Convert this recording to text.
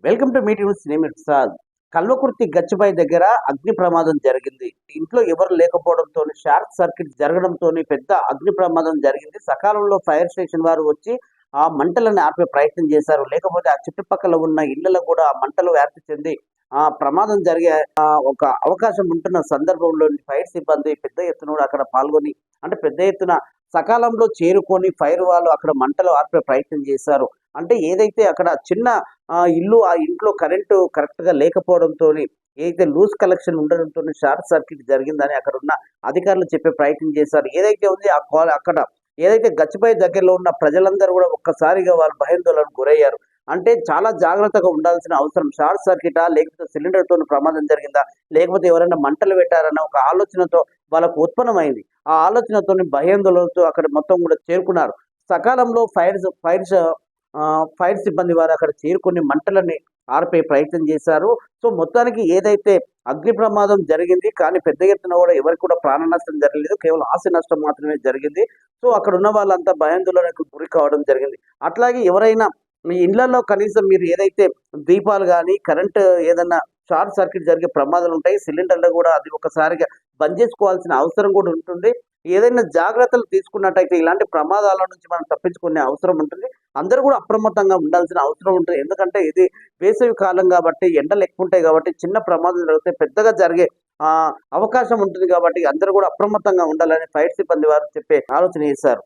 Welcome to meet news. నేను ప్రసాద్. కల్వకుర్తి గచ్చిబౌలి దగ్గర అగ్ని ప్రమాదం జరిగింది. ఇంట్లో ఎవరు లేకపోవడంతో షార్ట్ సర్క్యూట్ జరగడంతో పెద్ద అగ్ని ప్రమాదం జరిగింది. సకాలంలో ఫైర్ స్టేషన్ వారు వచ్చి ఆ మంటలను ఆర్పే ప్రయత్నం చేశారు. లేకపోతే ఆ చుట్టుపక్కల ఉన్న ఇళ్లలో కూడా ఆ మంటలు వ్యాప్తి చెంది ఆ ప్రమాదం జరిగే ఒక అవకాశం ఉంటున్న సందర్భంలో ఫైర్ సిబ్బంది పెద్ద ఎత్తున కూడా అక్కడ పాల్గొని, అంటే పెద్ద ఎత్తున సకాలంలో చేరుకొని ఫైర్ వాళ్ళు అక్కడ మంటలు ఆర్పే ప్రయత్నం చేశారు. అంటే ఏదైతే అక్కడ చిన్న ఇల్లు, ఆ ఇంట్లో కరెంటు కరెక్ట్‌గా లేకపోవడంతోని, ఏదైతే లూజ్ కలెక్షన్ ఉండడంతోని షార్ట్ సర్క్యూట్ జరిగిందని అక్కడున్న అధికారులు చెప్పే ప్రయత్నం చేశారు. ఏదైతే ఉంది అక్కడ ఏదైతే గచ్చిబౌలి దగ్గరలో ఉన్న ప్రజలందరూ గూడా ఒక్కసారిగా వాళ్ళు భయాందోళనకు గురయ్యారు. అంటే చాలా జాగ్రత్తగా ఉండాల్సిన అవసరం. షార్ట్ సర్క్యూటా? లేకపోతే సిలిండర్‌తోని ప్రమాదం జరిగిందా? లేకపోతే ఎవరైనా మంటలు పెట్టారన్న ఒక ఆలోచనతో వాళ్ళకు ఉత్పన్నమైంది. ఆ ఆలోచనతోని భయాందోళనతో అక్కడ మొత్తం గూడా చేరుకున్నారు. సకాలంలో ఫైర్ సిబ్బంది వారు అక్కడ చేరుకొని మంటలని ఆర్పే ప్రయత్నం చేశారు. సో, మొత్తానికి ఏదైతే అగ్ని ప్రమాదం జరిగింది, కానీ పెద్ద ఎత్తున కూడా ఎవరికి కూడా ప్రాణ నష్టం జరగలేదు. కేవలం ఆస్తి నష్టం మాత్రమే జరిగింది. సో, అక్కడ ఉన్న వాళ్ళంతా భయాందోళనకు గురి కావడం జరిగింది. అట్లాగే ఎవరైనా మీ ఇళ్లలో కనీసం మీరు ఏదైతే దీపాలు గాని, కరెంట్ ఏదన్నా షార్ట్ సర్క్యూట్ జరిగే ప్రమాదాలుంటాయి. సిలిండర్‌లు కూడా అది ఒకసారిగా బంద్ చేసుకోవాల్సిన అవసరం కూడా ఉంటుంది. ఏదైనా జాగ్రత్తలు తీసుకున్నట్టయితే ఇలాంటి ప్రమాదాల నుంచి మనం తప్పించుకునే అవసరం ఉంటుంది. అందరూ కూడా అప్రమత్తంగా ఉండాల్సిన అవసరం ఉంటుంది. ఎందుకంటే ఇది వేసవి కాలం కాబట్టి, ఎండలు ఎక్కువుంటాయి కాబట్టి, చిన్న ప్రమాదం జరిగితే పెద్దగా జరిగే అవకాశం ఉంటుంది కాబట్టి అందరూ కూడా అప్రమత్తంగా ఉండాలని ఫైర్ సిబ్బంది వారు చెప్పే ఆలోచన చేశారు.